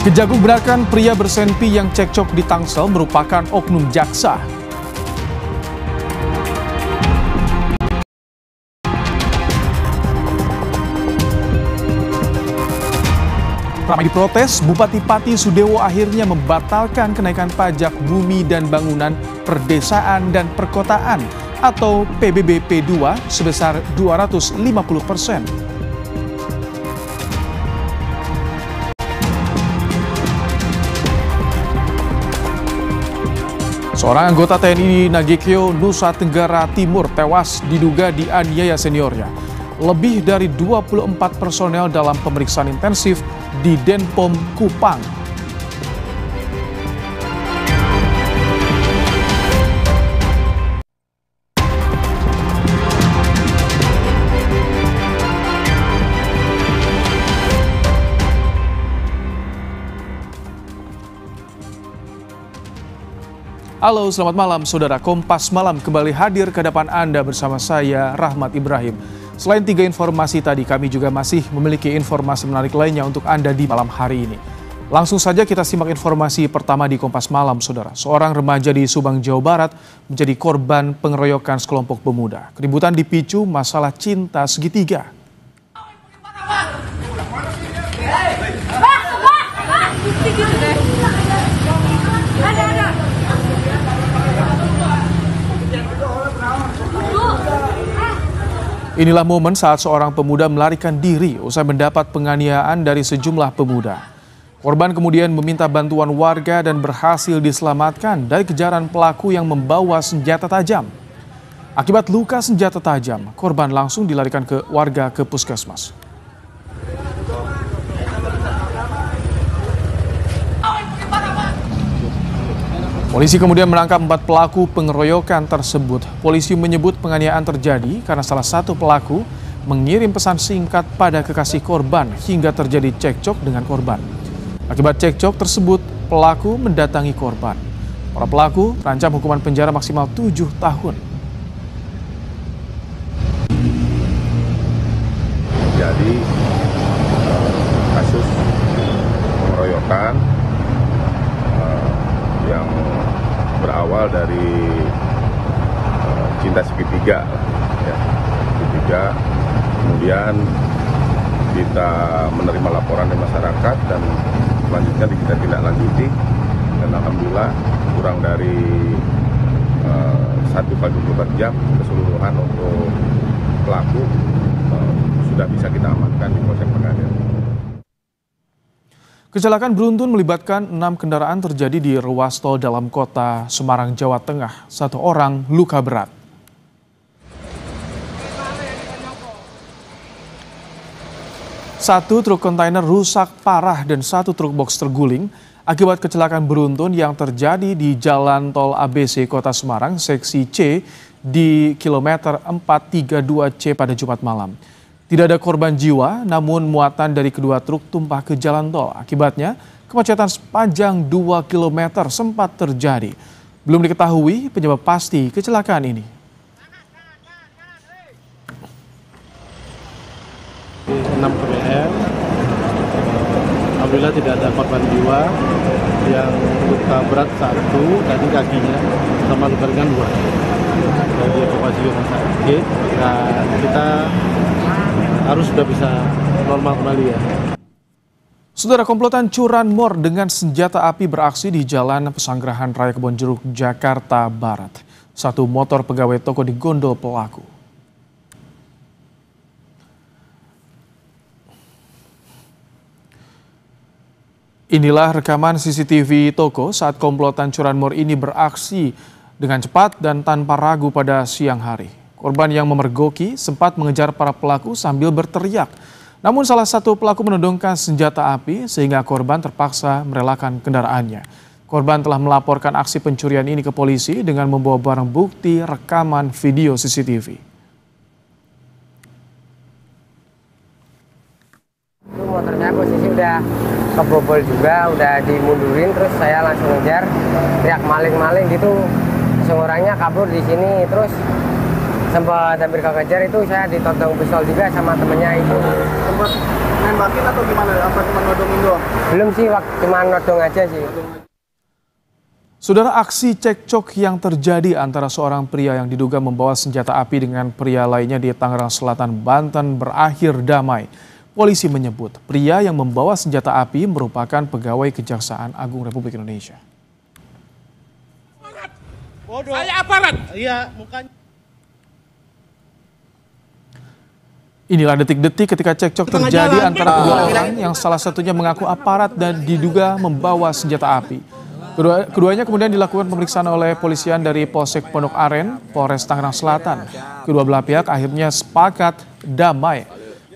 Kejagung benarkan pria bersenpi yang cekcok di Tangsel merupakan oknum jaksa. Ramai diprotes, Bupati Pati Sudewo akhirnya membatalkan kenaikan pajak bumi dan bangunan perdesaan dan perkotaan atau PBB P2 sebesar 250%. Seorang anggota TNI Nagekeo, Nusa Tenggara Timur tewas diduga dianiaya seniornya. Lebih dari 24 personel dalam pemeriksaan intensif di Denpom Kupang. Halo, selamat malam saudara. Kompas Malam kembali hadir ke hadapan Anda bersama saya, Rahmat Ibrahim. Selain 3 informasi tadi, kami juga masih memiliki informasi menarik lainnya untuk Anda di malam hari ini. Langsung saja kita simak informasi pertama di Kompas Malam, saudara. Seorang remaja di Subang, Jawa Barat menjadi korban pengeroyokan sekelompok pemuda. Keributan dipicu masalah cinta segitiga. Inilah momen saat seorang pemuda melarikan diri usai mendapat penganiayaan dari sejumlah pemuda. Korban kemudian meminta bantuan warga dan berhasil diselamatkan dari kejaran pelaku yang membawa senjata tajam. Akibat luka senjata tajam, korban langsung dilarikan ke warga ke puskesmas. Polisi kemudian menangkap 4 pelaku pengeroyokan tersebut. Polisi menyebut penganiayaan terjadi karena salah satu pelaku mengirim pesan singkat pada kekasih korban hingga terjadi cekcok dengan korban. Akibat cekcok tersebut, pelaku mendatangi korban. Para pelaku terancam hukuman penjara maksimal 7 tahun. Jadi kasus pengeroyokan yang berawal dari cinta segitiga, ya, segitiga. Kemudian kita menerima laporan dari masyarakat dan selanjutnya kita tindak lanjuti, dan alhamdulillah kurang dari 1x24 jam keseluruhan untuk pelaku sudah bisa kita amankan di Polsek Pegadaian. Kecelakaan beruntun melibatkan 6 kendaraan terjadi di ruas tol dalam kota Semarang, Jawa Tengah. 1 orang luka berat. Satu truk kontainer rusak parah dan 1 truk box terguling akibat kecelakaan beruntun yang terjadi di Jalan Tol ABC Kota Semarang, seksi C di kilometer 432C pada Jumat malam. Tidak ada korban jiwa, namun muatan dari kedua truk tumpah ke jalan tol. Akibatnya, kemacetan sepanjang 2 km sempat terjadi. Belum diketahui penyebab pasti kecelakaan ini. 6 KPM, alhamdulillah tidak ada korban jiwa, yang luka berat 1, tadi kakinya, sama luka ringan 2. Dari evakuasi rumah sakit, dan kita harus sudah bisa normal kembali ya. Saudara, komplotan curanmor dengan senjata api beraksi di Jalan Pesanggerahan Raya Kebonjeruk, Jakarta Barat. 1 motor pegawai toko digondol pelaku. Inilah rekaman CCTV toko saat komplotan curanmor ini beraksi dengan cepat dan tanpa ragu pada siang hari. Korban yang memergoki sempat mengejar para pelaku sambil berteriak. Namun salah satu pelaku menodongkan senjata api sehingga korban terpaksa merelakan kendaraannya. Korban telah melaporkan aksi pencurian ini ke polisi dengan membawa barang bukti rekaman video CCTV. Motornya posisi udah kebobol juga, udah dimundurin, terus saya langsung ngejar, teriak maling-maling gitu. Langsung orangnya kabur di sini, terus sempat hampir kekejar, itu saya ditodong pistol juga sama temennya itu. Sempat nembakin atau gimana? Apa cuma nodongin doang? Belum sih, cuma nodong aja sih. Saudara, aksi cekcok yang terjadi antara seorang pria yang diduga membawa senjata api dengan pria lainnya di Tangerang Selatan, Banten berakhir damai. Polisi menyebut pria yang membawa senjata api merupakan pegawai Kejaksaan Agung Republik Indonesia. Bodoh. Saya aparat. Iya, mukanya. Inilah detik-detik ketika cekcok terjadi antara kedua orang yang salah satunya mengaku aparat dan diduga membawa senjata api. Keduanya kemudian dilakukan pemeriksaan oleh polisian dari Polsek Pondok Aren, Polres Tangerang Selatan. Kedua belah pihak akhirnya sepakat damai.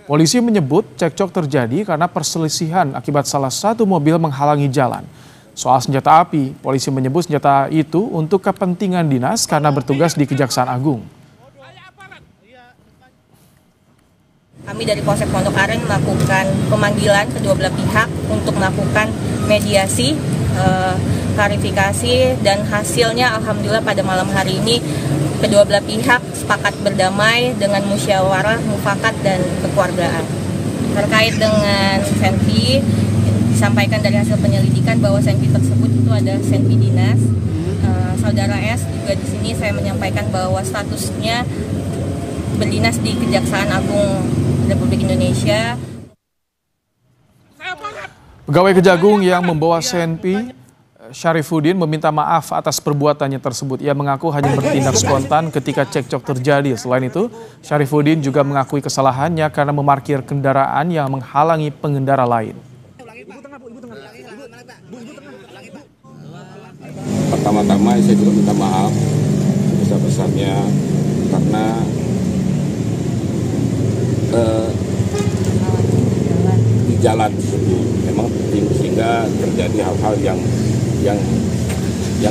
Polisi menyebut cekcok terjadi karena perselisihan akibat salah satu mobil menghalangi jalan. Soal senjata api, polisi menyebut senjata itu untuk kepentingan dinas karena bertugas di Kejaksaan Agung. Kami dari Polsek Pondok Aren melakukan pemanggilan kedua belah pihak untuk melakukan mediasi, klarifikasi, dan hasilnya alhamdulillah pada malam hari ini kedua belah pihak sepakat berdamai dengan musyawarah, mufakat, dan kekeluargaan. Terkait dengan senpi, disampaikan dari hasil penyelidikan bahwa senpi tersebut itu ada senpi dinas. Saudara S juga di sini saya menyampaikan bahwa statusnya berdinas di Kejaksaan Agung Republik Indonesia. Pegawai Kejagung yang membawa senpi, Syarifuddin, meminta maaf atas perbuatannya tersebut. Ia mengaku hanya bertindak spontan ketika cekcok terjadi. Selain itu, Syarifuddin juga mengakui kesalahannya karena memarkir kendaraan yang menghalangi pengendara lain. Pertama-tama saya juga minta maaf sebesar-besarnya karena di jalan tersebut memang penting sehingga terjadi hal-hal yang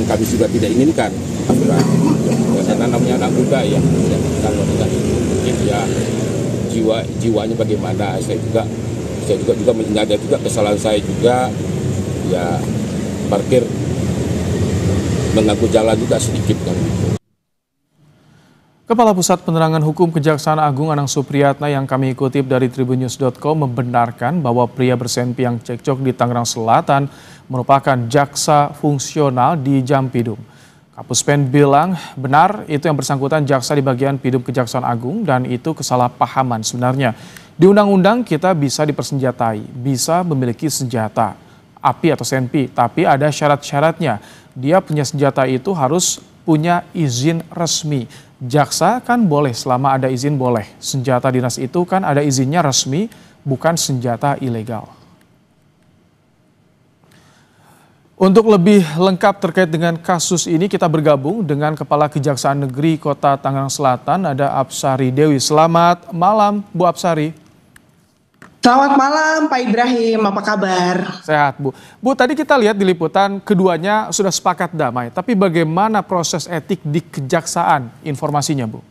kami juga tidak inginkan. Karena namanya anak muda ya, kalau dengan mungkin ya jiwanya bagaimana. Saya juga menyadari juga kesalahan saya juga, ya parkir mengganggu jalan juga sedikit kan. Kepala Pusat Penerangan Hukum Kejaksaan Agung Anang Supriyatna yang kami kutip dari tribunnews.com membenarkan bahwa pria bersenpi yang cekcok di Tangerang Selatan merupakan jaksa fungsional di Jampidum. Kapuspen bilang benar itu yang bersangkutan jaksa di bagian Pidum Kejaksaan Agung dan itu kesalahpahaman sebenarnya. Di undang-undang kita bisa dipersenjatai, bisa memiliki senjata api atau senpi, tapi ada syarat-syaratnya. Dia punya senjata itu harus punya izin resmi. Jaksa kan boleh selama ada izin boleh. Senjata dinas itu kan ada izinnya resmi, bukan senjata ilegal. Untuk lebih lengkap terkait dengan kasus ini kita bergabung dengan Kepala Kejaksaan Negeri Kota Tangerang Selatan, ada Apsari Dewi. Selamat malam Bu Apsari. Selamat malam Pak Ibrahim, apa kabar? Sehat Bu. Bu, tadi kita lihat di liputan keduanya sudah sepakat damai, tapi bagaimana proses etik di kejaksaan informasinya Bu?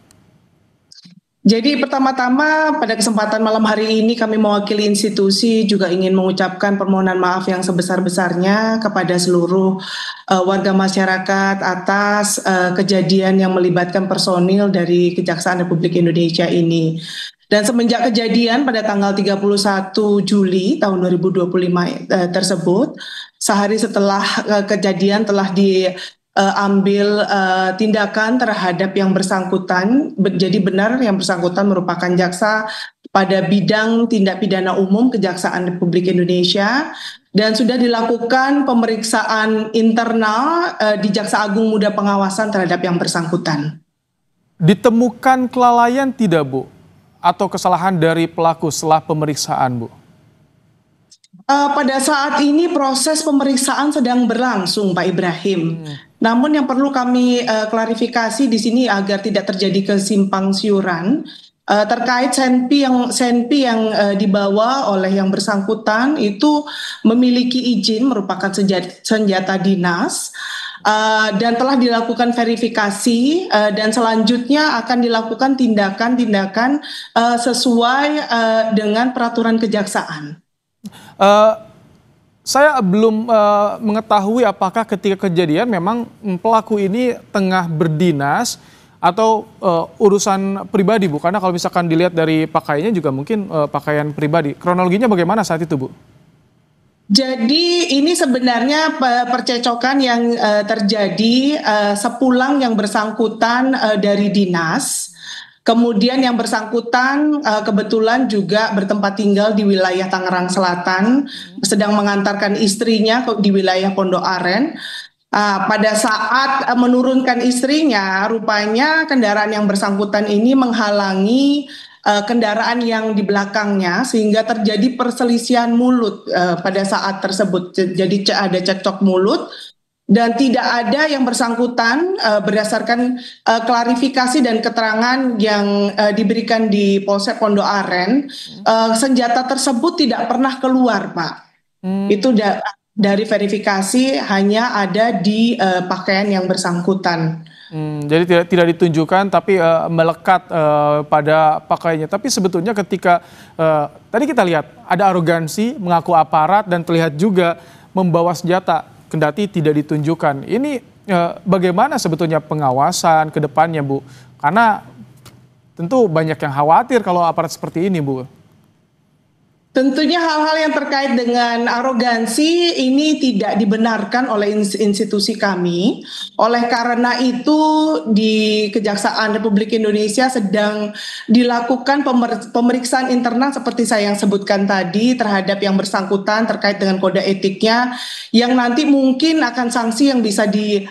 Jadi pertama-tama pada kesempatan malam hari ini kami mewakili institusi juga ingin mengucapkan permohonan maaf yang sebesar-besarnya kepada seluruh warga masyarakat atas kejadian yang melibatkan personil dari Kejaksaan Republik Indonesia ini. Dan semenjak kejadian pada tanggal 31 Juli tahun 2025 tersebut, sehari setelah kejadian telah diambil tindakan terhadap yang bersangkutan. Jadi benar yang bersangkutan merupakan jaksa pada bidang tindak pidana umum Kejaksaan Republik Indonesia dan sudah dilakukan pemeriksaan internal di Jaksa Agung Muda Pengawasan terhadap yang bersangkutan. Ditemukan kelalaian tidak Bu? Atau kesalahan dari pelaku setelah pemeriksaan Bu? Pada saat ini proses pemeriksaan sedang berlangsung Pak Ibrahim. Namun yang perlu kami klarifikasi di sini agar tidak terjadi kesimpang siuran terkait senpi yang dibawa oleh yang bersangkutan itu memiliki izin merupakan senjata dinas. Dan telah dilakukan verifikasi dan selanjutnya akan dilakukan tindakan-tindakan sesuai dengan peraturan kejaksaan. Saya belum mengetahui apakah ketika kejadian memang pelaku ini tengah berdinas atau urusan pribadi Bu? Karena kalau misalkan dilihat dari pakaiannya juga mungkin pakaian pribadi. Kronologinya bagaimana saat itu Bu? Jadi ini sebenarnya percecokan yang terjadi sepulang yang bersangkutan dari dinas. Kemudian yang bersangkutan kebetulan juga bertempat tinggal di wilayah Tangerang Selatan, sedang mengantarkan istrinya di wilayah Pondok Aren. Pada saat menurunkan istrinya, rupanya kendaraan yang bersangkutan ini menghalangi kendaraan yang di belakangnya sehingga terjadi perselisihan mulut pada saat tersebut. Jadi ada cekcok mulut dan tidak ada yang bersangkutan berdasarkan klarifikasi dan keterangan yang diberikan di Polsek Pondok Aren, senjata tersebut tidak pernah keluar, Pak. Itu dari verifikasi hanya ada di pakaian yang bersangkutan. Jadi tidak ditunjukkan tapi melekat pada pakaiannya. Tapi sebetulnya ketika tadi kita lihat ada arogansi, mengaku aparat dan terlihat juga membawa senjata kendati tidak ditunjukkan. Ini bagaimana sebetulnya pengawasan ke depannya Bu? Karena tentu banyak yang khawatir kalau aparat seperti ini Bu. Tentunya hal-hal yang terkait dengan arogansi ini tidak dibenarkan oleh institusi kami. Oleh karena itu di Kejaksaan Republik Indonesia sedang dilakukan pemeriksaan internal seperti saya yang sebutkan tadi terhadap yang bersangkutan terkait dengan kode etiknya yang nanti mungkin akan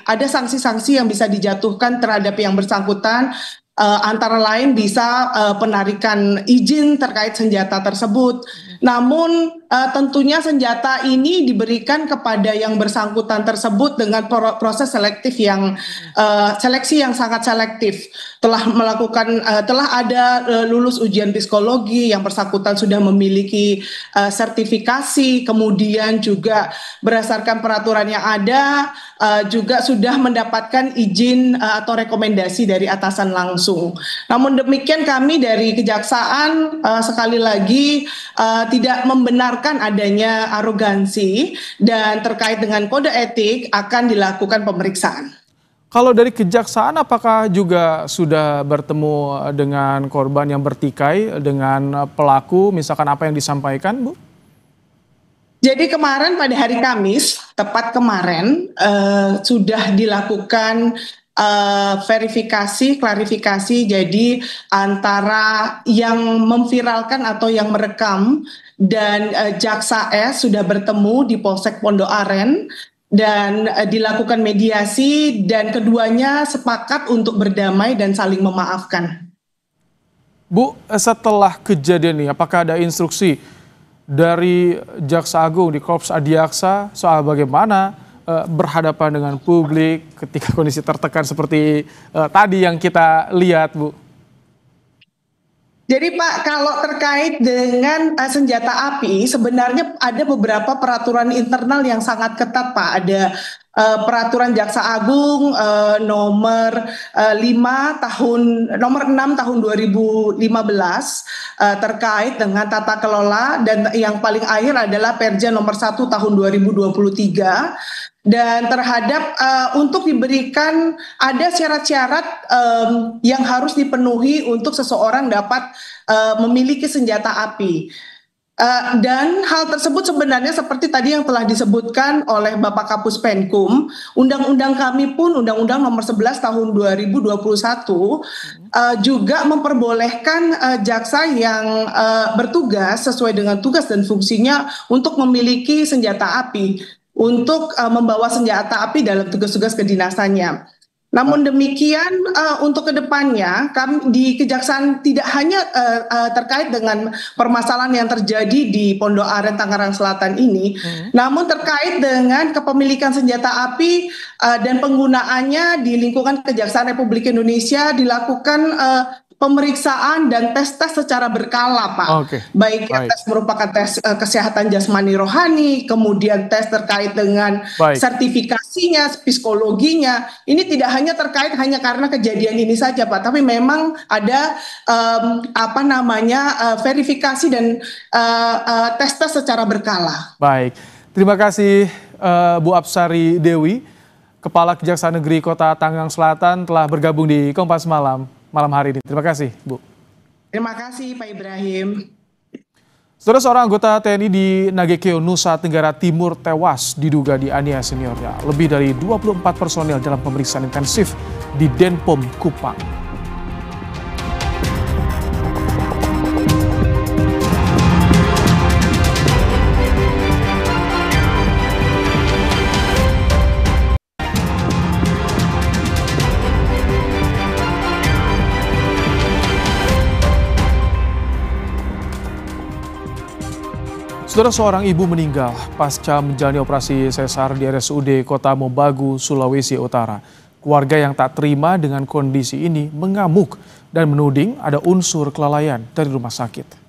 ada sanksi-sanksi yang bisa dijatuhkan terhadap yang bersangkutan. Antara lain bisa penarikan izin terkait senjata tersebut. Namun tentunya senjata ini diberikan kepada yang bersangkutan tersebut dengan proses seleksi yang sangat selektif. Telah ada lulus ujian psikologi, yang bersangkutan sudah memiliki sertifikasi, kemudian juga berdasarkan peraturan yang ada juga sudah mendapatkan izin atau rekomendasi dari atasan langsung. Namun demikian kami dari Kejaksaan sekali lagi tidak membenarkan adanya arogansi dan terkait dengan kode etik akan dilakukan pemeriksaan. Kalau dari Kejaksaan apakah juga sudah bertemu dengan korban yang bertikai dengan pelaku, misalkan apa yang disampaikan Bu? Jadi kemarin pada hari Kamis, tepat kemarin sudah dilakukan verifikasi, klarifikasi, jadi antara yang memviralkan atau yang merekam dan Jaksa S sudah bertemu di Polsek Pondok Aren dan dilakukan mediasi dan keduanya sepakat untuk berdamai dan saling memaafkan. Bu, setelah kejadian ini apakah ada instruksi dari Jaksa Agung di Korps Adiaksa soal bagaimana berhadapan dengan publik ketika kondisi tertekan seperti tadi yang kita lihat Bu? Jadi Pak, kalau terkait dengan senjata api, sebenarnya ada beberapa peraturan internal yang sangat ketat Pak. Ada peraturan Jaksa Agung nomor 6 tahun 2015 terkait dengan tata kelola, dan yang paling akhir adalah Perja nomor 1 tahun 2023. Dan terhadap untuk diberikan ada syarat-syarat yang harus dipenuhi untuk seseorang dapat memiliki senjata api. Dan hal tersebut sebenarnya seperti tadi yang telah disebutkan oleh Bapak Kapus Penkum, undang-undang kami pun Undang-Undang nomor 11 tahun 2021 juga memperbolehkan jaksa yang bertugas sesuai dengan tugas dan fungsinya untuk memiliki senjata api, untuk membawa senjata api dalam tugas-tugas kedinasannya. Namun demikian untuk kedepannya kami di Kejaksaan tidak hanya terkait dengan permasalahan yang terjadi di Pondok Aren Tangerang Selatan ini, namun terkait dengan kepemilikan senjata api dan penggunaannya di lingkungan Kejaksaan Republik Indonesia dilakukan pemeriksaan dan tes-tes secara berkala, Pak. Baik tes merupakan tes kesehatan jasmani rohani, kemudian tes terkait dengan sertifikasinya, psikologinya. Ini tidak hanya terkait hanya karena kejadian ini saja, Pak, tapi memang ada verifikasi dan tes-tes secara berkala. Baik, terima kasih Bu Apsari Dewi, Kepala Kejaksaan Negeri Kota Tangerang Selatan telah bergabung di Kompas malam hari ini. Terima kasih, Bu. Terima kasih, Pak Ibrahim. Saudara, seorang anggota TNI di Nagekeo, Nusa Tenggara Timur tewas diduga dianiaya seniornya. Lebih dari 24 personil dalam pemeriksaan intensif di Denpom Kupang. Saudara, seorang ibu meninggal pasca menjalani operasi sesar di RSUD Kota Mobagu, Sulawesi Utara. Keluarga yang tak terima dengan kondisi ini mengamuk dan menuding ada unsur kelalaian dari rumah sakit.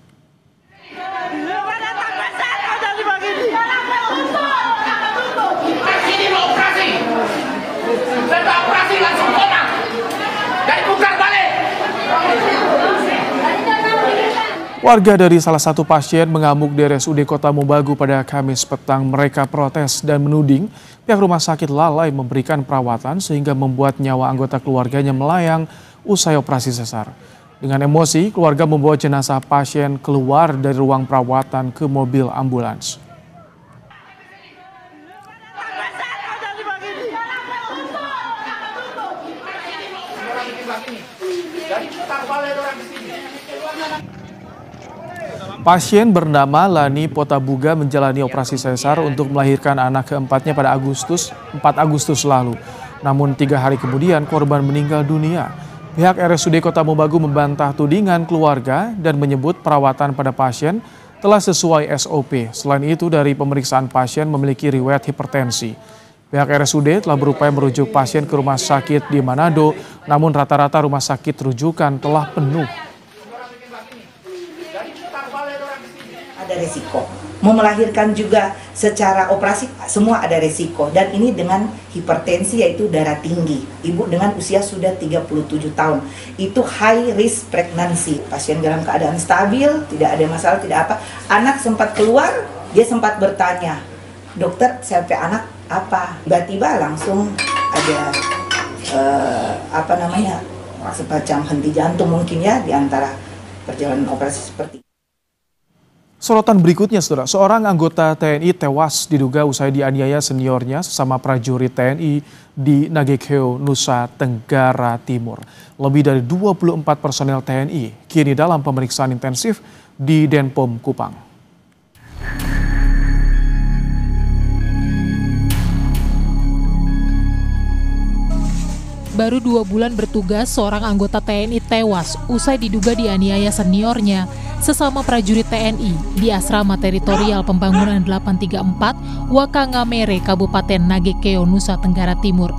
Warga dari salah satu pasien mengamuk di RSUD Kota Mobagu pada Kamis petang. Mereka protes dan menuding pihak rumah sakit lalai memberikan perawatan sehingga membuat nyawa anggota keluarganya melayang usai operasi sesar. Dengan emosi, keluarga membawa jenazah pasien keluar dari ruang perawatan ke mobil ambulans. Pasien bernama Lani Potabuga menjalani operasi sesar untuk melahirkan anak keempatnya pada 4 Agustus lalu. Namun 3 hari kemudian korban meninggal dunia. Pihak RSUD Kota Mobagu membantah tudingan keluarga dan menyebut perawatan pada pasien telah sesuai SOP. Selain itu, dari pemeriksaan pasien memiliki riwayat hipertensi. Pihak RSUD telah berupaya merujuk pasien ke rumah sakit di Manado, namun rata-rata rumah sakit rujukan telah penuh. Ada resiko. Mau melahirkan juga secara operasi semua ada resiko, dan ini dengan hipertensi yaitu darah tinggi. Ibu dengan usia sudah 37 tahun. Itu high risk pregnancy. Pasien dalam keadaan stabil, tidak ada masalah, tidak apa. Anak sempat keluar, dia sempat bertanya, "Dokter, sampai anak apa?" Tiba-tiba langsung ada semacam henti jantung mungkin ya di antara perjalanan operasi seperti itu. Sorotan berikutnya, saudara, seorang anggota TNI tewas diduga usai dianiaya seniornya sesama prajurit TNI di Nagekeo, Nusa Tenggara Timur. Lebih dari 24 personel TNI kini dalam pemeriksaan intensif di Denpom Kupang. Baru 2 bulan bertugas, seorang anggota TNI tewas usai diduga dianiaya seniornya sesama prajurit TNI di Asrama Teritorial Pembangunan 834 Wakangamere, Kabupaten Nagekeo, Nusa Tenggara Timur.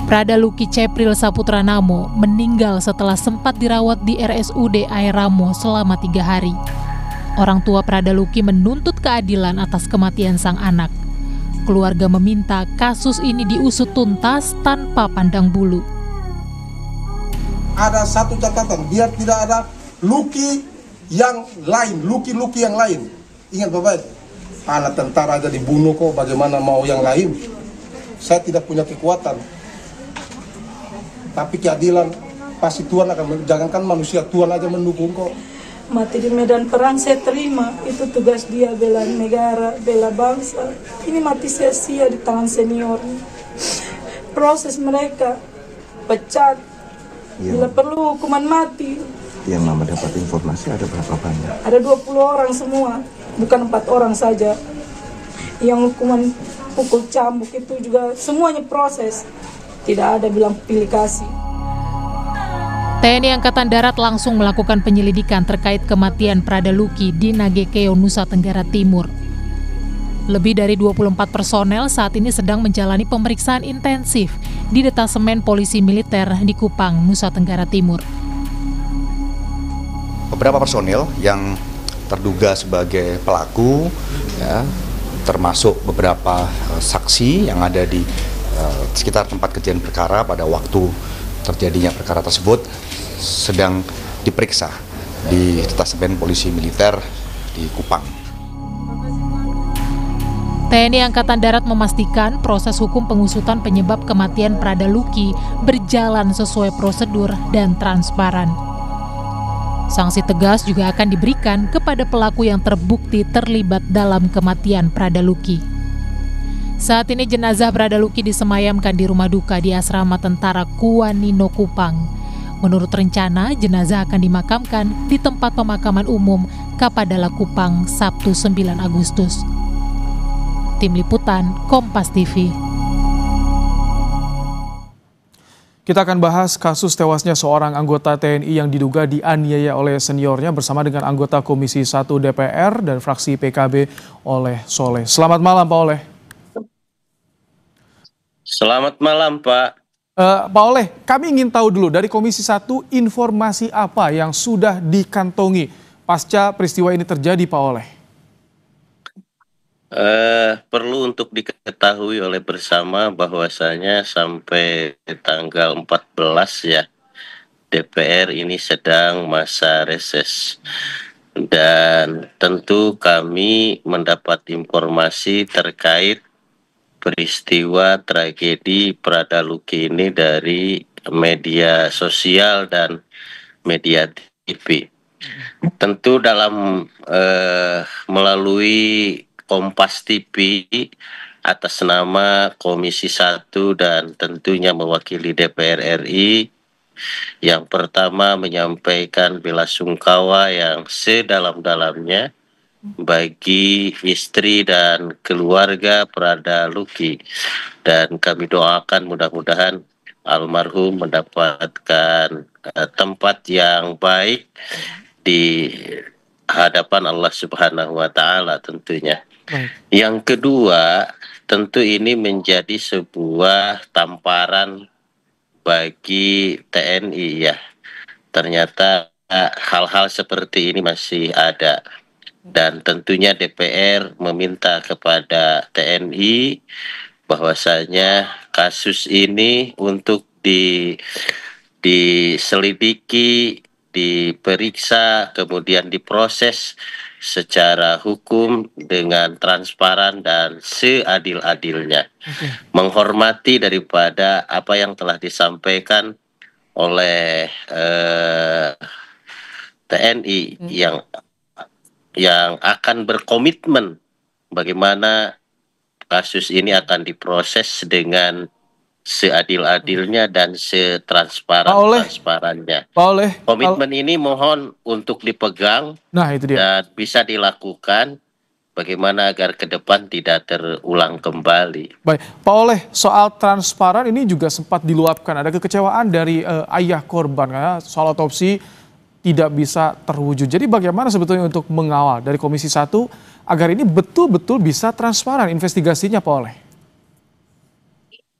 Pradaluki Cepril Saputranamo meninggal setelah sempat dirawat di RSUD Aeramo selama 3 hari. Orang tua Pradaluki menuntut keadilan atas kematian sang anak. Keluarga meminta kasus ini diusut tuntas tanpa pandang bulu. Ada satu catatan, biar tidak ada luki yang lain, luki-luki yang lain. Ingat Bapak, anak tentara aja dibunuh kok, bagaimana mau yang lain? Saya tidak punya kekuatan. Tapi keadilan pasti Tuhan akan, jangankan manusia, Tuhan aja mendukung kok. Mati di medan perang saya terima, itu tugas dia, bela negara, bela bangsa. Ini mati sia-sia di tangan senior. Proses mereka pecat, bila perlu hukuman mati. Yang Mama dapat informasi ada berapa banyak? Ada 20 orang semua, bukan 4 orang saja. Yang hukuman pukul cambuk itu juga semuanya proses, tidak ada bilang pilih kasih. TNI Angkatan Darat langsung melakukan penyelidikan terkait kematian Pradaluki di Nagekeo, Nusa Tenggara Timur. Lebih dari 24 personel saat ini sedang menjalani pemeriksaan intensif di Detasemen Polisi Militer di Kupang, Nusa Tenggara Timur. Beberapa personil yang terduga sebagai pelaku, ya, termasuk beberapa saksi yang ada di sekitar tempat kejadian perkara pada waktu terjadinya perkara tersebut sedang diperiksa di Detasemen Polisi Militer di Kupang. TNI Angkatan Darat memastikan proses hukum pengusutan penyebab kematian Prada Luki berjalan sesuai prosedur dan transparan. Sanksi tegas juga akan diberikan kepada pelaku yang terbukti terlibat dalam kematian Prada Luki. Saat ini jenazah Prada Luki disemayamkan di rumah duka di asrama tentara Kuanino Kupang. Menurut rencana, jenazah akan dimakamkan di tempat pemakaman umum Kapadala Kupang Sabtu 9 Agustus. Tim Liputan Kompas TV. Kita akan bahas kasus tewasnya seorang anggota TNI yang diduga dianiaya oleh seniornya bersama dengan anggota Komisi 1 DPR dan fraksi PKB Oleh Soleh. Selamat malam Pak Oleh. Selamat malam Pak. Pak Oleh, kami ingin tahu dulu dari Komisi 1 informasi apa yang sudah dikantongi pasca peristiwa ini terjadi Pak Oleh? Perlu untuk diketahui oleh bersama bahwasanya sampai tanggal 14 ya, DPR ini sedang masa reses. Dan tentu kami mendapat informasi terkait peristiwa tragedi Prada Luki ini dari media sosial dan media TV. Tentu dalam melalui Kompas TV atas nama Komisi 1 dan tentunya mewakili DPR RI, yang pertama menyampaikan bela sungkawa yang sedalam-dalamnya bagi istri dan keluarga Prada Luki, dan kami doakan mudah-mudahan almarhum mendapatkan tempat yang baik di hadapan Allah Subhanahu wa Ta'ala tentunya. Yang kedua, tentu ini menjadi sebuah tamparan bagi TNI ya. Ternyata hal-hal seperti ini masih ada. Dan tentunya DPR meminta kepada TNI bahwasanya kasus ini untuk diselidiki, diperiksa, kemudian diproses secara hukum dengan transparan dan seadil-adilnya. Menghormati daripada apa yang telah disampaikan oleh TNI yang akan berkomitmen bagaimana kasus ini akan diproses dengan seadil-adilnya dan setransparan-transparannya. Komitmen ini mohon untuk dipegang dan bisa dilakukan bagaimana agar ke depan tidak terulang kembali. Baik, Pak Oleh, soal transparan ini juga sempat diluapkan. Ada kekecewaan dari ayah korban karena soal otopsi tidak bisa terwujud. Jadi bagaimana sebetulnya untuk mengawal dari Komisi 1 agar ini betul-betul bisa transparan investigasinya, Pak Oleh?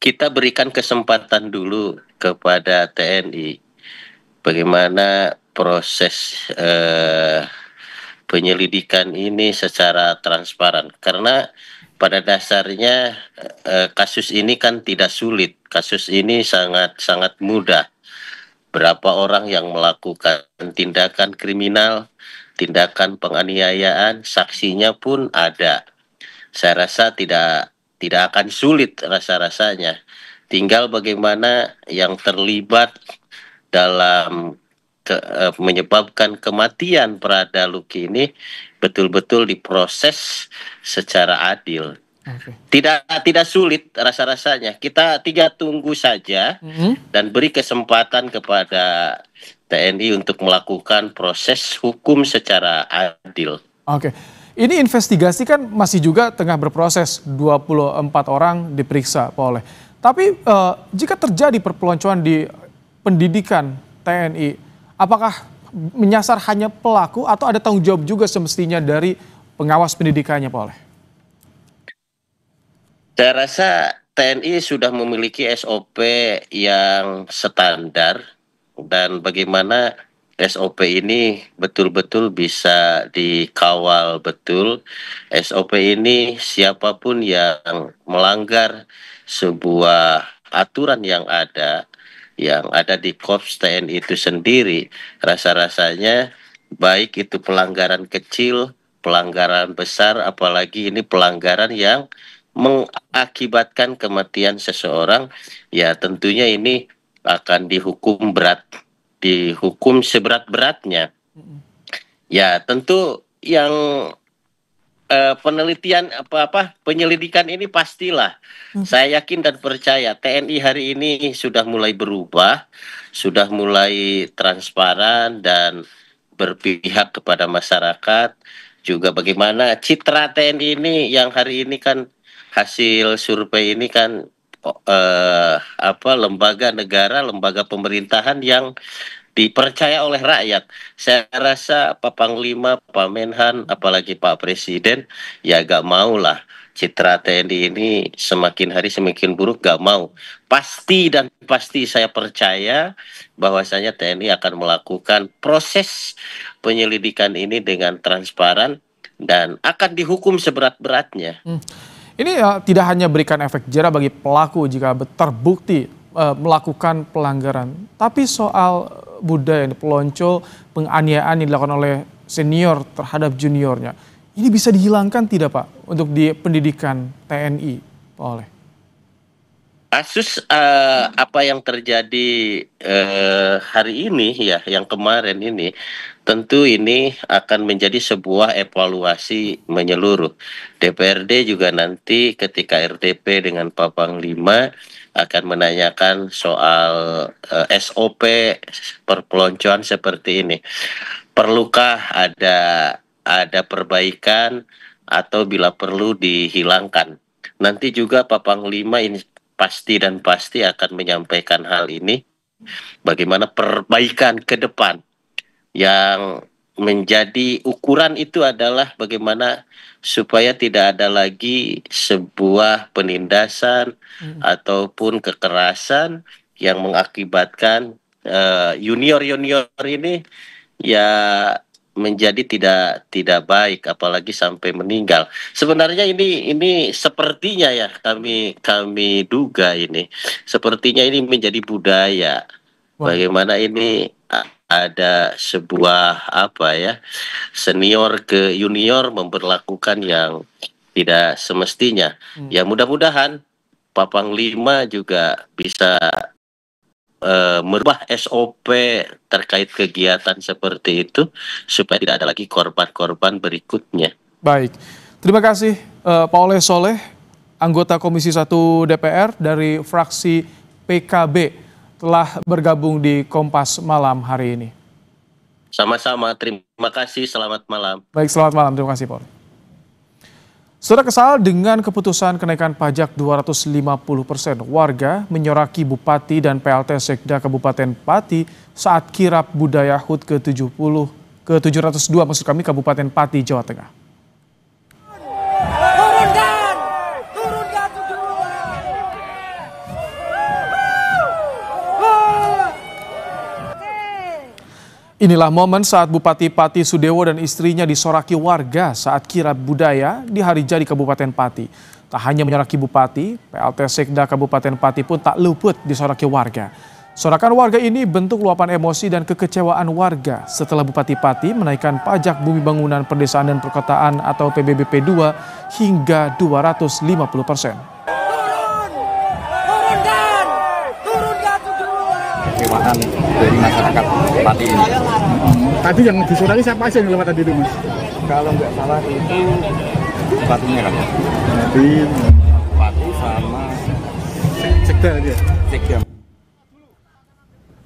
Kita berikan kesempatan dulu kepada TNI bagaimana proses penyelidikan ini secara transparan, karena pada dasarnya kasus ini kan tidak sulit, kasus ini sangat mudah. Berapa orang yang melakukan tindakan kriminal, tindakan penganiayaan, saksinya pun ada. Saya rasa tidak akan sulit rasa-rasanya. Tinggal bagaimana yang terlibat dalam menyebabkan kematian Prada Luki ini betul-betul diproses secara adil. Tidak sulit rasa-rasanya. Kita tunggu saja dan beri kesempatan kepada TNI untuk melakukan proses hukum secara adil. Ini investigasi kan masih juga tengah berproses, 24 orang diperiksa, Pak Oleh. Tapi jika terjadi perpeloncoan di pendidikan TNI, apakah menyasar hanya pelaku atau ada tanggung jawab juga semestinya dari pengawas pendidikannya, Pak Oleh? Saya rasa TNI sudah memiliki SOP yang standar, dan bagaimana SOP ini betul-betul bisa dikawal betul. SOP ini siapapun yang melanggar sebuah aturan yang ada di Korps TNI itu sendiri, rasa-rasanya baik itu pelanggaran kecil pelanggaran besar, apalagi ini pelanggaran yang mengakibatkan kematian seseorang, ya tentunya ini akan dihukum berat, dihukum seberat-beratnya. Ya tentu yang penelitian penyelidikan ini pastilah. Saya yakin dan percaya TNI hari ini sudah mulai berubah, sudah mulai transparan dan berpihak kepada masyarakat. Juga bagaimana citra TNI ini yang hari ini kan hasil survei ini kan lembaga negara, lembaga pemerintahan yang dipercaya oleh rakyat. Saya rasa Pak Panglima, Pak Menhan, apalagi Pak Presiden, ya gak mau lah citra TNI ini semakin hari semakin buruk, gak mau. Pasti dan pasti saya percaya bahwasanya TNI akan melakukan proses penyelidikan ini dengan transparan dan akan dihukum seberat-beratnya. Ini tidak hanya berikan efek jera bagi pelaku jika terbukti melakukan pelanggaran, tapi soal budaya ini pelonco penganiayaan yang dilakukan oleh senior terhadap juniornya, ini bisa dihilangkan tidak Pak untuk di pendidikan TNI, Pak Oleh? Kasus apa yang terjadi hari ini ya, yang kemarin ini, tentu ini akan menjadi sebuah evaluasi menyeluruh. DPRD juga nanti ketika RTP dengan Pak Panglima akan menanyakan soal SOP perpeloncoan seperti ini. Perlukah ada perbaikan atau bila perlu dihilangkan? Nanti juga Pak Panglima ini pasti akan menyampaikan hal ini. Bagaimana perbaikan ke depan yang menjadi ukuran itu adalah bagaimana supaya tidak ada lagi sebuah penindasan ataupun kekerasan yang mengakibatkan junior ini ya menjadi tidak baik, apalagi sampai meninggal. Sebenarnya ini sepertinya ya kami duga ini sepertinya ini menjadi budaya. Bagaimana ini ada sebuah senior ke junior memperlakukan yang tidak semestinya. Ya mudah-mudahan Pak Panglima juga bisa merubah SOP terkait kegiatan seperti itu supaya tidak ada lagi korban-korban berikutnya. Baik, terima kasih Pak Oleh Soleh, anggota Komisi 1 DPR dari fraksi PKB telah bergabung di Kompas Malam hari ini. Sama-sama, terima kasih, selamat malam. Baik, selamat malam, terima kasih Pak Oleh. Saudara, kesal dengan keputusan kenaikan pajak 250%, warga menyoraki Bupati dan PLT Sekda Kabupaten Pati saat kirap budaya HUT ke-702 Kabupaten Pati, Jawa Tengah. Inilah momen saat Bupati Pati Sudewo dan istrinya disoraki warga saat kirap budaya di hari jadi Kabupaten Pati. Tak hanya menyoraki Bupati, PLT Sekda Kabupaten Pati pun tak luput disoraki warga. Sorakan warga ini bentuk luapan emosi dan kekecewaan warga setelah Bupati Pati menaikkan pajak bumi bangunan perdesaan dan perkotaan atau PBBP 2 hingga 250%. Kekecewaan dari masyarakat Pati ini. Tadi yang disoraki siapa aja yang lewat tadi itu, Mas? Kalau nggak salah itu Bupatinya kan? Bupati sama Sekda dia. Sekda.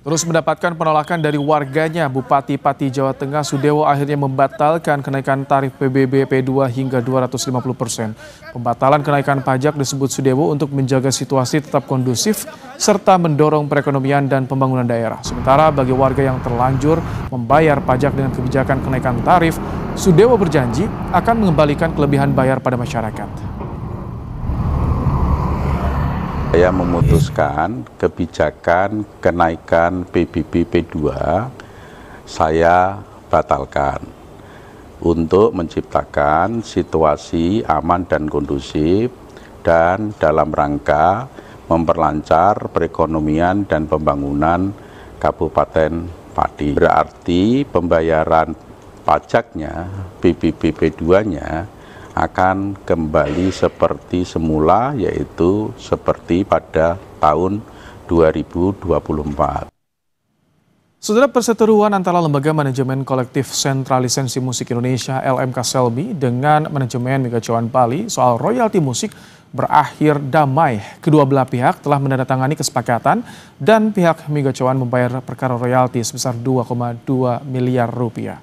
Terus mendapatkan penolakan dari warganya, Bupati Pati Jawa Tengah Sudewo akhirnya membatalkan kenaikan tarif PBBP 2 hingga 250%. Pembatalan kenaikan pajak disebut Sudewo untuk menjaga situasi tetap kondusif serta mendorong perekonomian dan pembangunan daerah. Sementara bagi warga yang terlanjur membayar pajak dengan kebijakan kenaikan tarif, Sudewo berjanji akan mengembalikan kelebihan bayar pada masyarakat. Saya memutuskan kebijakan kenaikan PBBP 2 saya batalkan untuk menciptakan situasi aman dan kondusif dan dalam rangka memperlancar perekonomian dan pembangunan Kabupaten Pati. Berarti pembayaran pajaknya, PBB P2-nya akan kembali seperti semula, yaitu seperti pada tahun 2024. Saudara, perseteruan antara Lembaga Manajemen Kolektif Sentra Lisensi Musik Indonesia LMK Selmi dengan manajemen Mega Cuan Bali soal royalti musik berakhir damai. Kedua belah pihak telah menandatangani kesepakatan dan pihak Mega Cuan membayar perkara royalti sebesar 2,2 miliar rupiah.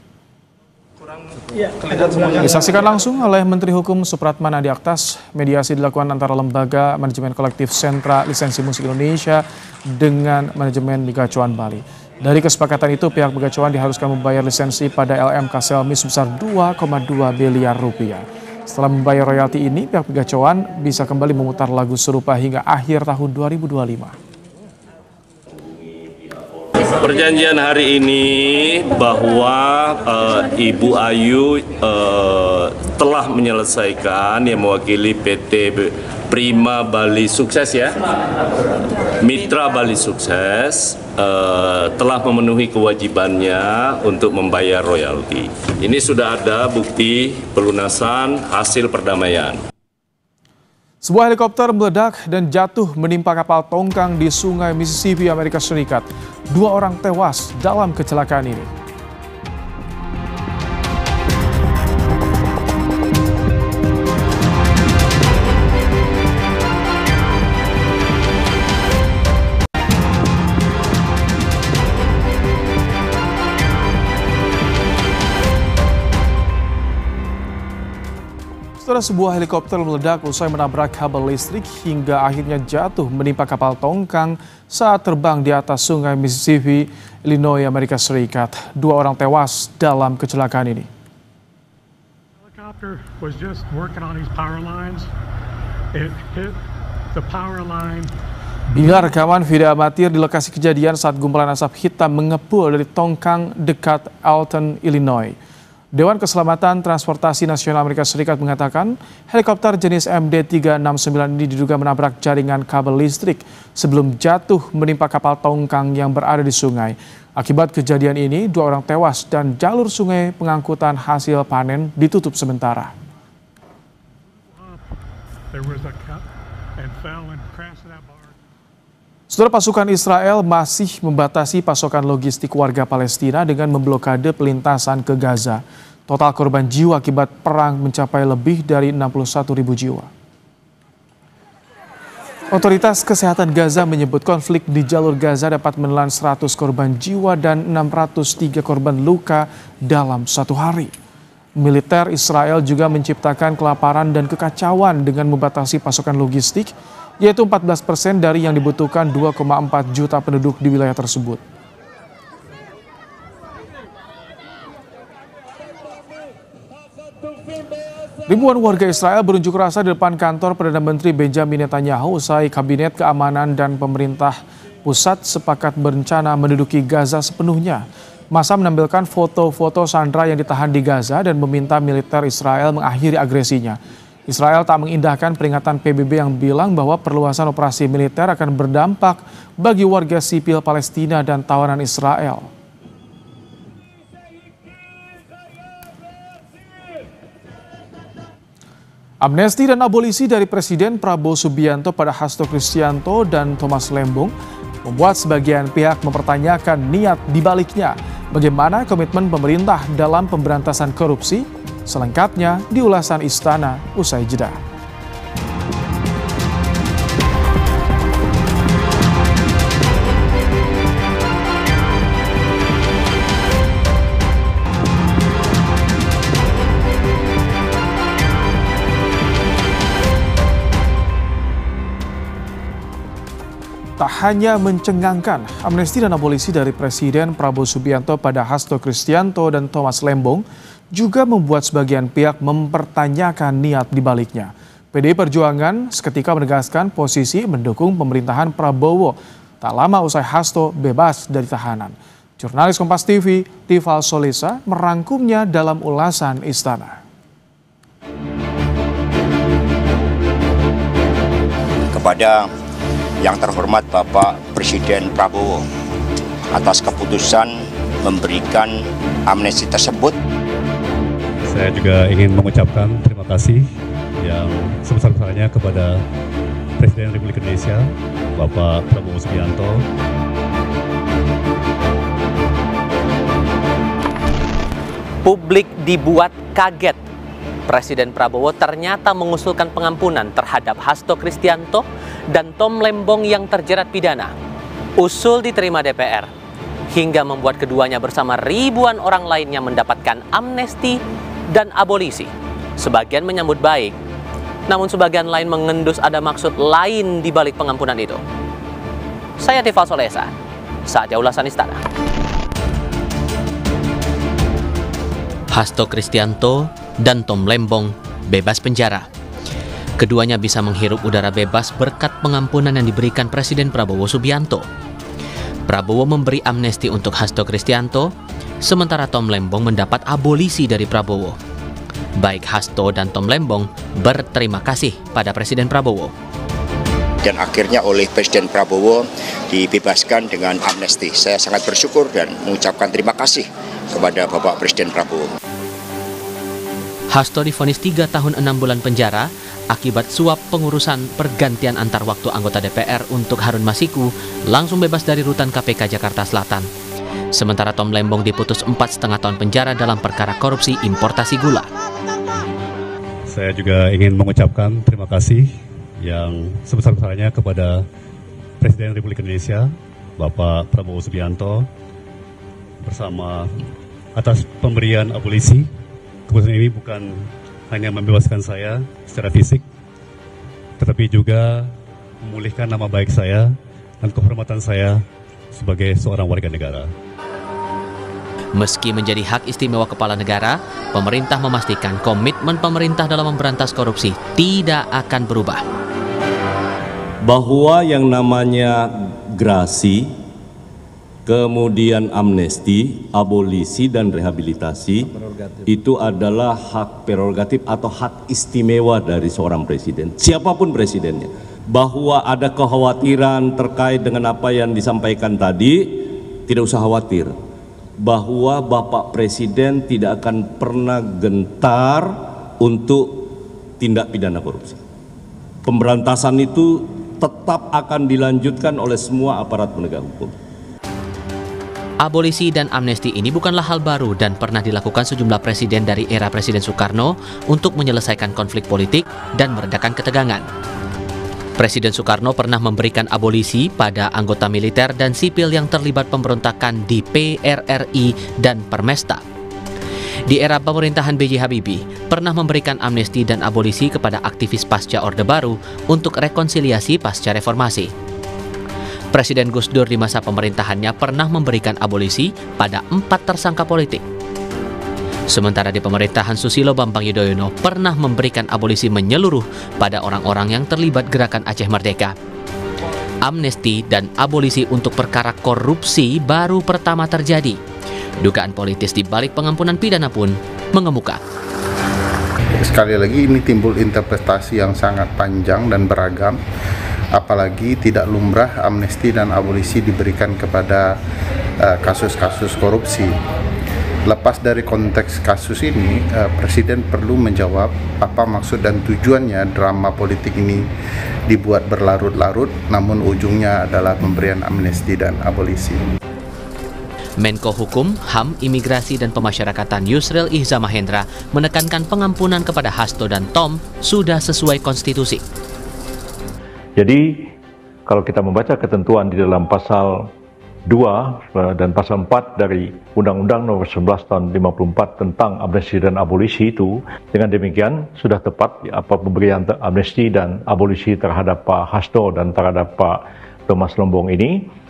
Disaksikan langsung oleh Menteri Hukum Supratman Adi Aktas, mediasi dilakukan antara Lembaga Manajemen Kolektif Sentra Lisensi Musik Indonesia dengan manajemen Mega Cuan Bali. Dari kesepakatan itu, pihak Mega Cuan diharuskan membayar lisensi pada LMK Selmi sebesar 2,2 miliar rupiah. Setelah membayar royalti ini, pihak Mega Cuan bisa kembali memutar lagu serupa hingga akhir tahun 2025. Perjanjian hari ini bahwa Ibu Ayu telah menyelesaikan, yang mewakili PT Prima Bali Sukses ya, Mitra Bali Sukses, telah memenuhi kewajibannya untuk membayar royalti. Ini sudah ada bukti pelunasan hasil perdamaian. Sebuah helikopter meledak dan jatuh menimpa kapal tongkang di Sungai Mississippi, Amerika Serikat. 2 orang tewas dalam kecelakaan ini. Setelah sebuah helikopter meledak usai menabrak kabel listrik hingga akhirnya jatuh menimpa kapal tongkang saat terbang di atas Sungai Mississippi, Illinois, Amerika Serikat. 2 orang tewas dalam kecelakaan ini. Helicopter was just working on these power lines. It hit the power line. Inilah rekaman video amatir di lokasi kejadian saat gumpalan asap hitam mengepul dari tongkang dekat Alton, Illinois. Dewan Keselamatan Transportasi Nasional Amerika Serikat mengatakan helikopter jenis MD-369 ini diduga menabrak jaringan kabel listrik sebelum jatuh menimpa kapal tongkang yang berada di sungai. Akibat kejadian ini, 2 orang tewas dan jalur sungai pengangkutan hasil panen ditutup sementara. Saudara, pasukan Israel masih membatasi pasokan logistik warga Palestina dengan memblokade pelintasan ke Gaza. Total korban jiwa akibat perang mencapai lebih dari 61.000 jiwa. Otoritas Kesehatan Gaza menyebut konflik di jalur Gaza dapat menelan 100 korban jiwa dan 603 korban luka dalam 1 hari. Militer Israel juga menciptakan kelaparan dan kekacauan dengan membatasi pasokan logistik, yaitu 14% dari yang dibutuhkan 2,4 juta penduduk di wilayah tersebut. Ribuan warga Israel berunjuk rasa di depan kantor Perdana Menteri Benjamin Netanyahu usai Kabinet Keamanan dan Pemerintah Pusat sepakat berencana menduduki Gaza sepenuhnya. Massa menampilkan foto-foto sandera yang ditahan di Gaza dan meminta militer Israel mengakhiri agresinya. Israel tak mengindahkan peringatan PBB yang bilang bahwa perluasan operasi militer akan berdampak bagi warga sipil Palestina dan tawanan Israel. Amnesti dan abolisi dari Presiden Prabowo Subianto pada Hasto Kristianto dan Thomas Lembong membuat sebagian pihak mempertanyakan niat dibaliknya. Bagaimana komitmen pemerintah dalam pemberantasan korupsi? Selengkapnya di ulasan Istana usai jeda. Tak hanya mencengangkan, amnesti dan abolisi dari Presiden Prabowo Subianto pada Hasto Kristianto dan Thomas Lembong juga membuat sebagian pihak mempertanyakan niat dibaliknya. PDI Perjuangan seketika menegaskan posisi mendukung pemerintahan Prabowo tak lama usai Hasto bebas dari tahanan. Jurnalis Kompas TV, Tifal Solisa, merangkumnya dalam ulasan Istana. Kepada yang terhormat Bapak Presiden Prabowo atas keputusan memberikan amnesti tersebut, Saya juga ingin mengucapkan terima kasih yang sebesar-besarnya kepada Presiden Republik Indonesia, Bapak Prabowo Subianto. Publik dibuat kaget. Presiden Prabowo ternyata mengusulkan pengampunan terhadap Hasto Kristianto dan Tom Lembong yang terjerat pidana. Usul diterima DPR, hingga membuat keduanya bersama ribuan orang lainnya mendapatkan amnesti dan abolisi. Sebagian menyambut baik, namun sebagian lain mengendus ada maksud lain di balik pengampunan itu. Saya Tifal Solesa, saatnya ulasan Istana. Hasto Kristianto dan Tom Lembong bebas penjara. Keduanya bisa menghirup udara bebas berkat pengampunan yang diberikan Presiden Prabowo Subianto. Prabowo memberi amnesti untuk Hasto Kristianto, sementara Tom Lembong mendapat abolisi dari Prabowo. Baik Hasto dan Tom Lembong berterima kasih pada Presiden Prabowo. Dan akhirnya oleh Presiden Prabowo dibebaskan dengan amnesti. Saya sangat bersyukur dan mengucapkan terima kasih kepada Bapak Presiden Prabowo. Hasto divonis 3 tahun 6 bulan penjara akibat suap pengurusan pergantian antar waktu anggota DPR untuk Harun Masiku langsung bebas dari rutan KPK Jakarta Selatan. Sementara Tom Lembong diputus 4,5 tahun penjara dalam perkara korupsi importasi gula. Saya juga ingin mengucapkan terima kasih yang sebesar-besarnya kepada Presiden Republik Indonesia, Bapak Prabowo Subianto, bersama atas pemberian abolisi. Keputusan ini bukan hanya membebaskan saya secara fisik, tetapi juga memulihkan nama baik saya dan kehormatan saya sebagai seorang warga negara. Meski menjadi hak istimewa kepala negara, pemerintah memastikan komitmen pemerintah dalam memberantas korupsi tidak akan berubah. Bahwa yang namanya grasi, kemudian amnesti, abolisi, dan rehabilitasi itu adalah hak prerogatif atau hak istimewa dari seorang presiden, siapapun presidennya. Bahwa ada kekhawatiran terkait dengan apa yang disampaikan tadi, tidak usah khawatir. Bahwa Bapak Presiden tidak akan pernah gentar untuk tindak pidana korupsi. Pemberantasan itu tetap akan dilanjutkan oleh semua aparat penegak hukum. Abolisi dan amnesti ini bukanlah hal baru dan pernah dilakukan sejumlah presiden dari era Presiden Soekarno untuk menyelesaikan konflik politik dan meredakan ketegangan. Presiden Soekarno pernah memberikan abolisi pada anggota militer dan sipil yang terlibat pemberontakan di PRRI dan Permesta. Di era pemerintahan B.J. Habibie, pernah memberikan amnesti dan abolisi kepada aktivis pasca Orde Baru untuk rekonsiliasi pasca reformasi. Presiden Gus Dur di masa pemerintahannya pernah memberikan abolisi pada 4 tersangka politik. Sementara di pemerintahan Susilo Bambang Yudhoyono pernah memberikan abolisi menyeluruh pada orang-orang yang terlibat gerakan Aceh Merdeka. Amnesti dan abolisi untuk perkara korupsi baru pertama terjadi. Dugaan politis di balik pengampunan pidana pun mengemuka. Sekali lagi ini timbul interpretasi yang sangat panjang dan beragam, apalagi tidak lumrah amnesti dan abolisi diberikan kepada kasus-kasus korupsi. Lepas dari konteks kasus ini, Presiden perlu menjawab apa maksud dan tujuannya drama politik ini dibuat berlarut-larut, namun ujungnya adalah pemberian amnesti dan abolisi. Menko Hukum, HAM, Imigrasi dan Pemasyarakatan Yusril Ihza Mahendra menekankan pengampunan kepada Hasto dan Tom sudah sesuai konstitusi. Jadi kalau kita membaca ketentuan di dalam pasal 2 dan pasal 4 dari Undang-Undang Nomor 11 Tahun 54 tentang amnesti dan abolisi itu, dengan demikian sudah tepat apa pemberian amnesti dan abolisi terhadap Pak Hasto dan terhadap Pak Thomas Lembong ini.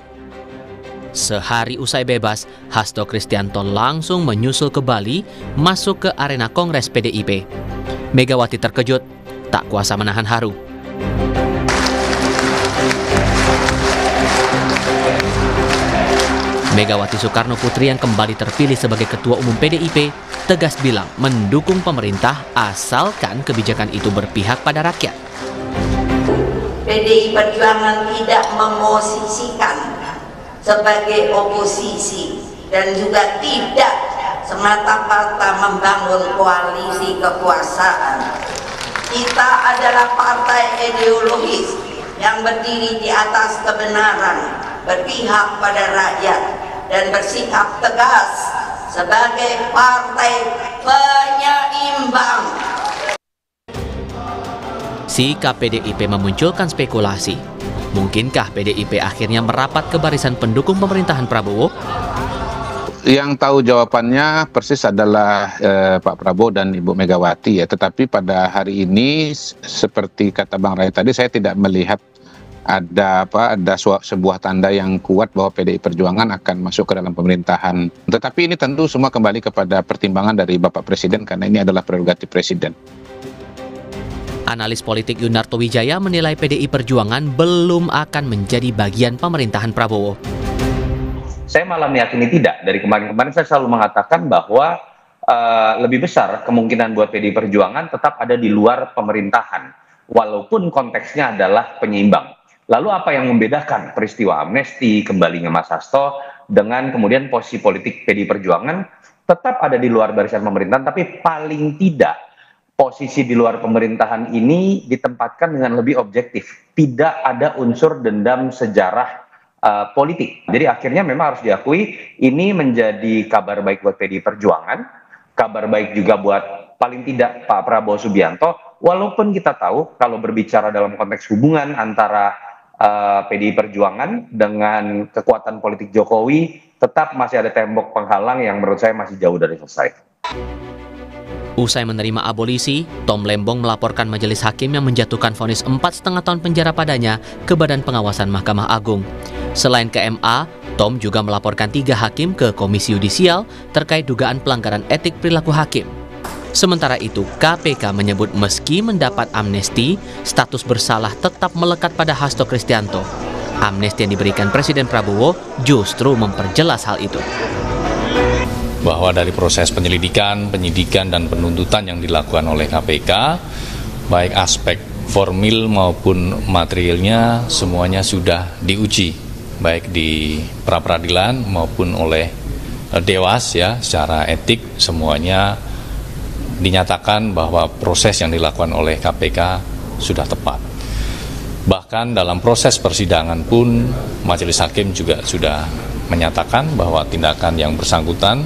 Sehari usai bebas, Hasto Kristianto langsung menyusul ke Bali, masuk ke arena Kongres PDIP. Megawati terkejut, tak kuasa menahan haru. Megawati Soekarno Putri yang kembali terpilih sebagai Ketua Umum PDIP, tegas bilang mendukung pemerintah asalkan kebijakan itu berpihak pada rakyat. PDI Perjuangan tidak memosisikan sebagai oposisi dan juga tidak semata-mata membangun koalisi kekuasaan. Kita adalah partai ideologis yang berdiri di atas kebenaran, berpihak pada rakyat, dan bersikap tegas sebagai partai penyeimbang. Sikap PDIP memunculkan spekulasi. Mungkinkah PDIP akhirnya merapat ke barisan pendukung pemerintahan Prabowo? Yang tahu jawabannya persis adalah Pak Prabowo dan Ibu Megawati ya. Tetapi pada hari ini seperti kata Bang Ray tadi, saya tidak melihat ada sebuah tanda yang kuat bahwa PDI Perjuangan akan masuk ke dalam pemerintahan. Tetapi ini tentu semua kembali kepada pertimbangan dari Bapak Presiden karena ini adalah prerogatif Presiden. Analis politik Yunarto Wijaya menilai PDI Perjuangan belum akan menjadi bagian pemerintahan Prabowo. Saya malah meyakini tidak. Dari kemarin-kemarin saya selalu mengatakan bahwa lebih besar kemungkinan buat PDI Perjuangan tetap ada di luar pemerintahan, walaupun konteksnya adalah penyeimbang. Lalu apa yang membedakan peristiwa amnesti, kembalinya Mas Hasto, dengan kemudian posisi politik PDI Perjuangan tetap ada di luar barisan pemerintahan, tapi paling tidak posisi di luar pemerintahan ini ditempatkan dengan lebih objektif. Tidak ada unsur dendam sejarah politik. Jadi akhirnya memang harus diakui ini menjadi kabar baik buat PDI Perjuangan, kabar baik juga buat paling tidak Pak Prabowo Subianto, walaupun kita tahu kalau berbicara dalam konteks hubungan antara PDI Perjuangan dengan kekuatan politik Jokowi, tetap masih ada tembok penghalang yang menurut saya masih jauh dari selesai. Usai menerima abolisi, Tom Lembong melaporkan majelis hakim yang menjatuhkan vonis 4,5 tahun penjara padanya ke Badan Pengawasan Mahkamah Agung. Selain ke MA, Tom juga melaporkan 3 hakim ke Komisi Yudisial terkait dugaan pelanggaran etik perilaku hakim. Sementara itu, KPK menyebut meski mendapat amnesti, status bersalah tetap melekat pada Hasto Kristianto. Amnesti yang diberikan Presiden Prabowo justru memperjelas hal itu. Bahwa dari proses penyelidikan, penyidikan, dan penuntutan yang dilakukan oleh KPK, baik aspek formil maupun materialnya semuanya sudah diuji, baik di pra-peradilan maupun oleh Dewas ya, secara etik semuanya dinyatakan bahwa proses yang dilakukan oleh KPK sudah tepat. Bahkan dalam proses persidangan pun majelis hakim juga sudah menyatakan bahwa tindakan yang bersangkutan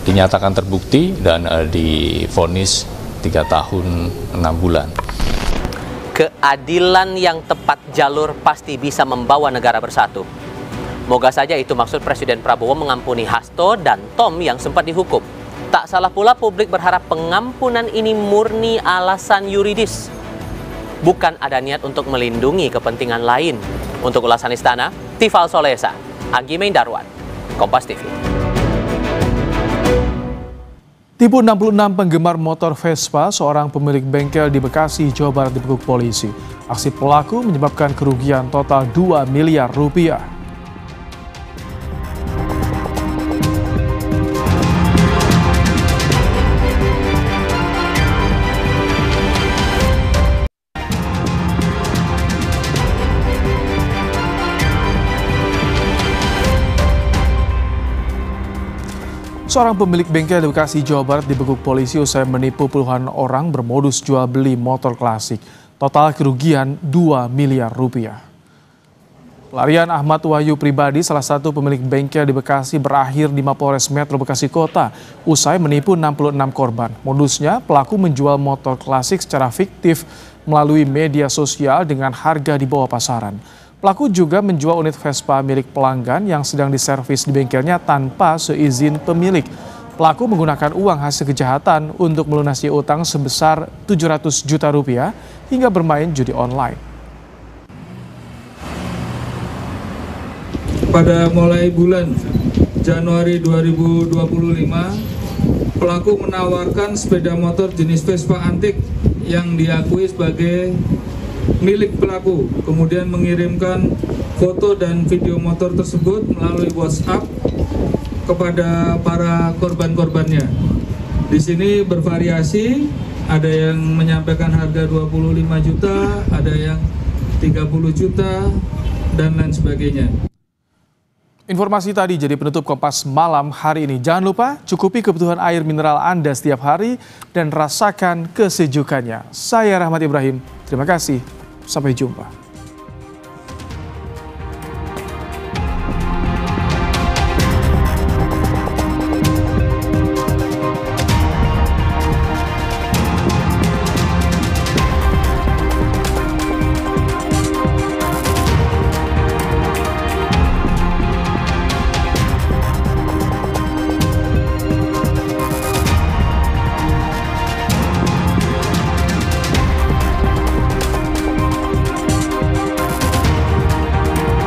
dinyatakan terbukti dan divonis 3 tahun 6 bulan. Keadilan yang tepat jalur pasti bisa membawa negara bersatu. Moga saja itu maksud Presiden Prabowo mengampuni Hasto dan Tom yang sempat dihukum. Tak salah pula publik berharap pengampunan ini murni alasan yuridis, bukan ada niat untuk melindungi kepentingan lain. Untuk ulasan Istana, Tifal Solesa, Anggi Darwan, Kompas TV. Tipu 66 penggemar motor Vespa, seorang pemilik bengkel di Bekasi, Jawa Barat dibekuk polisi. Aksi pelaku menyebabkan kerugian total 2 miliar rupiah. Seorang pemilik bengkel di Bekasi, Jawa Barat dibekuk polisi usai menipu puluhan orang bermodus jual beli motor klasik. Total kerugian 2 miliar rupiah. Pelarian Ahmad Wahyu pribadi, salah satu pemilik bengkel di Bekasi, berakhir di Mapolres Metro Bekasi Kota usai menipu 66 korban. Modusnya, pelaku menjual motor klasik secara fiktif melalui media sosial dengan harga di bawah pasaran. Pelaku juga menjual unit Vespa milik pelanggan yang sedang diservis di bengkelnya tanpa seizin pemilik. Pelaku menggunakan uang hasil kejahatan untuk melunasi utang sebesar 700 juta rupiah hingga bermain judi online. Pada mulai bulan Januari 2025, pelaku menawarkan sepeda motor jenis Vespa antik yang diakui sebagai milik pelaku, kemudian mengirimkan foto dan video motor tersebut melalui WhatsApp kepada para korban-korbannya. Di sini bervariasi, ada yang menyampaikan harga 25 juta, ada yang 30 juta, dan lain sebagainya. Informasi tadi jadi penutup Kompas Malam hari ini. Jangan lupa cukupi kebutuhan air mineral Anda setiap hari dan rasakan kesejukannya. Saya Rahmat Ibrahim. Terima kasih. Sampai jumpa.